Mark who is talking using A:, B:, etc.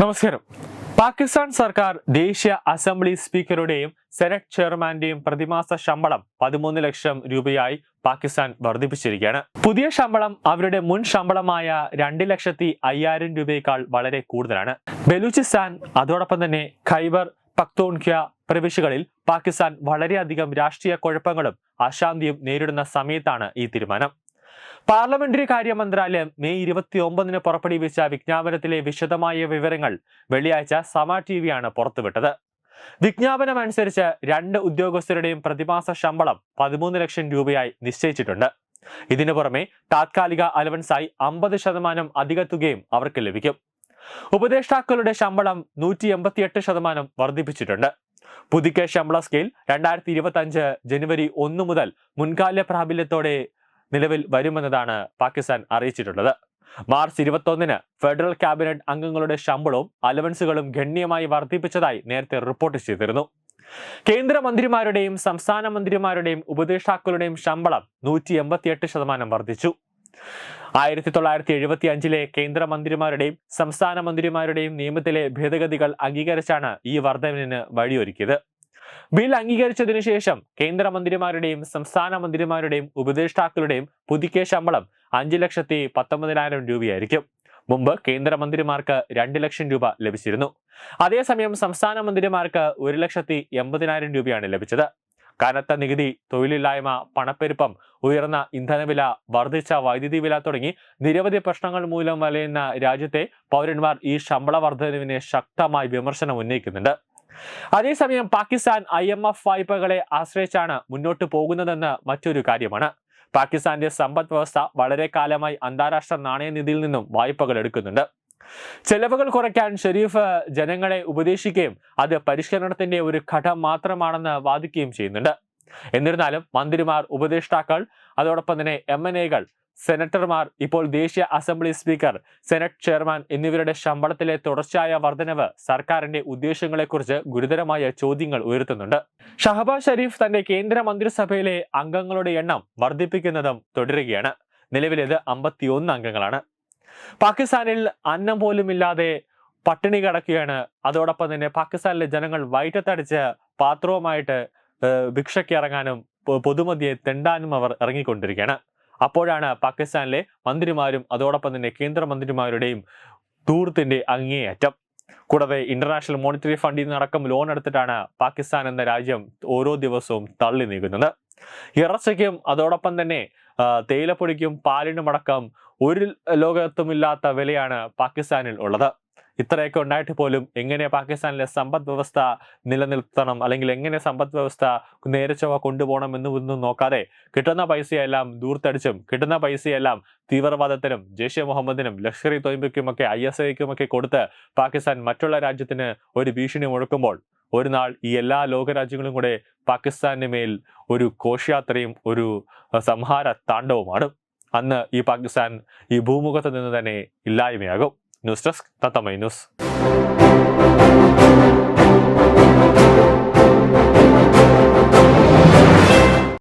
A: നമസ്കാരം. പാകിസ്ഥാൻ സർക്കാർ ദേശീയ അസംബ്ലി സ്പീക്കറുടെയും സെനറ്റ് ചെയർമാന്റെയും പ്രതിമാസ ശമ്പളം 13 ലക്ഷം രൂപയായി പാകിസ്ഥാൻ വർദ്ധിപ്പിച്ചിരിക്കുകയാണ്. പുതിയ ശമ്പളം അവരുടെ മുൻ ശമ്പളമായ 2,05,000 രൂപയേക്കാൾ വളരെ കൂടുതലാണ്. ബലൂചിസ്ഥാൻ, അതോടൊപ്പം തന്നെ ഖൈബർ പക്തൂൺഖ്വ പ്രവിശ്യകളിൽ പാകിസ്ഥാൻ വളരെയധികം രാഷ്ട്രീയ കുഴപ്പങ്ങളും അശാന്തിയും നേരിടുന്ന സമയത്താണ് ഈ തീരുമാനം. പാർലമെന്ററി കാര്യ മന്ത്രാലയം മെയ് 29 പുറപ്പെടുവിച്ച വിജ്ഞാപനത്തിലെ വിശദമായ വിവരങ്ങൾ വെള്ളിയാഴ്ച സമ ടിവിയാണ് പുറത്തുവിട്ടത്. വിജ്ഞാപനം അനുസരിച്ച് 2 ഉദ്യോഗസ്ഥരുടെയും പ്രതിമാസ ശമ്പളം 13 ലക്ഷം രൂപയായി നിശ്ചയിച്ചിട്ടുണ്ട്. ഇതിനു പുറമെ താത്കാലിക അലവൻസായി 50% അധിക തുകയും അവർക്ക് ലഭിക്കും. ഉപദേഷ്ടാക്കളുടെ ശമ്പളം 188% വർദ്ധിപ്പിച്ചിട്ടുണ്ട്. പുതുക്കിയ ശമ്പള സ്കെയിൽ 2025 ജനുവരി 1 മുതൽ മുൻകാല പ്രാബല്യത്തോടെ നിലവിൽ വരുമെന്നതാണ് പാകിസ്ഥാൻ അറിയിച്ചിട്ടുള്ളത്. മാർച്ച് 21 ഫെഡറൽ ക്യാബിനറ്റ് അംഗങ്ങളുടെ ശമ്പളവും അലവൻസുകളും ഗണ്യമായി വർദ്ധിപ്പിച്ചതായി നേരത്തെ റിപ്പോർട്ട് ചെയ്തിരുന്നു. കേന്ദ്രമന്ത്രിമാരുടെയും സംസ്ഥാന മന്ത്രിമാരുടെയും ഉപദേഷ്ടാക്കളുടെയും ശമ്പളം 188% വർദ്ധിച്ചു. 1975 കേന്ദ്രമന്ത്രിമാരുടെയും സംസ്ഥാന മന്ത്രിമാരുടെയും നിയമത്തിലെ ഭേദഗതികൾ അംഗീകരിച്ചാണ് ഈ വർധനവിന് വഴിയൊരുക്കിയത്. ബിൽ അംഗീകരിച്ചതിനു ശേഷം കേന്ദ്രമന്ത്രിമാരുടെയും സംസ്ഥാന മന്ത്രിമാരുടെയും ഉപദേഷ്ടാക്കളുടെയും പുതുക്കിയ ശമ്പളം 5,19,000 രൂപയായിരിക്കും. മുമ്പ് കേന്ദ്രമന്ത്രിമാർക്ക് 2 ലക്ഷം രൂപ ലഭിച്ചിരുന്നു. അതേസമയം സംസ്ഥാന മന്ത്രിമാർക്ക് 1,80,000 രൂപയാണ് ലഭിച്ചത്. കനത്ത നികുതി, തൊഴിലില്ലായ്മ, പണപ്പെരുപ്പം, ഉയർന്ന ഇന്ധനവില, വർദ്ധിച്ച വൈദ്യുതി വില തുടങ്ങി നിരവധി പ്രശ്നങ്ങൾ മൂലം വലയുന്ന രാജ്യത്തെ പൗരന്മാർ ഈ ശമ്പള വർധനവിനെ ശക്തമായി വിമർശനം ഉന്നയിക്കുന്നുണ്ട്. അതേസമയം പാകിസ്ഥാൻ IMF വായ്പകളെ ആശ്രയിച്ചാണ് മുന്നോട്ട് പോകുന്നതെന്ന് മറ്റൊരു കാര്യമാണ്. പാകിസ്ഥാന്റെ സമ്പദ് വ്യവസ്ഥ വളരെ കാലമായി അന്താരാഷ്ട്ര നാണയനിധിയിൽ നിന്നും വായ്പകൾ എടുക്കുന്നുണ്ട്. ചെലവുകൾ കുറയ്ക്കാൻ ഷെരീഫ് ജനങ്ങളെ ഉപദേശിക്കുകയും അത് പരിഷ്കരണത്തിന്റെ ഒരു ഘടകം മാത്രമാണെന്ന് വാദിക്കുകയും ചെയ്യുന്നുണ്ട്. എന്നിരുന്നാലും മന്ത്രിമാർ, ഉപദേഷ്ടാക്കൾ, അതോടൊപ്പം തന്നെ MNAകൾ, സെനറ്റർമാർ, ഇപ്പോൾ ദേശീയ അസംബ്ലി സ്പീക്കർ, സെനറ്റ് ചെയർമാൻ എന്നിവരുടെ ശമ്പളത്തിലെ തുടർച്ചയായ വർധനവ് സർക്കാരിന്റെ ഉദ്ദേശങ്ങളെക്കുറിച്ച് ഗുരുതരമായ ചോദ്യങ്ങൾ ഉയർത്തുന്നുണ്ട്. ഷഹബാസ് ഷെരീഫ് തന്റെ കേന്ദ്ര മന്ത്രിസഭയിലെ അംഗങ്ങളുടെ എണ്ണം വർദ്ധിപ്പിക്കുന്നതും തുടരുകയാണ്. നിലവിലേത് 51 അംഗങ്ങളാണ്. പാകിസ്ഥാനിൽ അന്നം പോലും ഇല്ലാതെ പട്ടിണി കിടക്കുകയാണ്. അതോടൊപ്പം തന്നെ പാകിസ്ഥാനിലെ ജനങ്ങൾ വയറ്റത്തടിച്ച് പാത്രവുമായിട്ട് ഭിക്ഷയ്ക്ക് ഇറങ്ങാനും പൊതുമധ്യേ തെണ്ടാനും അവർ ഇറങ്ങിക്കൊണ്ടിരിക്കുകയാണ്. അപ്പോഴാണ് പാകിസ്ഥാനിലെ മന്ത്രിമാരും അതോടൊപ്പം തന്നെ കേന്ദ്രമന്ത്രിമാരുടെയും ധൂർത്തിന്റെ അങ്ങേയറ്റം. കൂടാതെ ഇന്റർനാഷണൽ മോണിറ്ററി ഫണ്ടിൽ നിന്നടക്കം ലോൺ എടുത്തിട്ടാണ് പാകിസ്ഥാൻ എന്ന രാജ്യം ഓരോ ദിവസവും തള്ളി നീങ്ങുന്നത്. ഇറച്ചിക്കും അതോടൊപ്പം തന്നെ തേയിലപ്പൊടിക്കും പാലിനുമടക്കം ഒരു ലോകത്തുമില്ലാത്ത വിലയാണ് പാകിസ്ഥാനിൽ ഉള്ളത്. ഇത്രയൊക്കെ ഉണ്ടായിട്ട് പോലും എങ്ങനെ പാകിസ്ഥാനിലെ സമ്പദ് വ്യവസ്ഥ നിലനിർത്തണം, അല്ലെങ്കിൽ എങ്ങനെ സമ്പദ് വ്യവസ്ഥ നേരെ ചൊവ്വ കൊണ്ടുപോകണം എന്നൊന്നും നോക്കാതെ കിട്ടുന്ന പൈസയെല്ലാം ദൂർത്തടിച്ചും കിട്ടുന്ന പൈസയെല്ലാം തീവ്രവാദത്തിനും ജെയ്ഷെ മുഹമ്മദിനും ലഷ്കർ-ഇ തൊയ്ബയ്ക്കുമൊക്കെ ISIക്കുമൊക്കെ കൊടുത്ത് പാകിസ്ഥാൻ മറ്റുള്ള രാജ്യത്തിന് ഒരു ഭീഷണി മുഴക്കുമ്പോൾ ഒരു നാൾ ഈ എല്ലാ ലോകരാജ്യങ്ങളും കൂടെ പാകിസ്ഥാന് മേൽ ഒരു ഘോഷയാത്രയും ഒരു സംഹാര താണ്ഡവുമാണ്. അന്ന് ഈ പാകിസ്ഥാൻ ഈ ഭൂമുഖത്ത് നിന്ന് തന്നെ ഇല്ലായ്മയാകും. ന്യൂസ് ഡെസ്ക് തത്തമൈ ന്യൂസ്.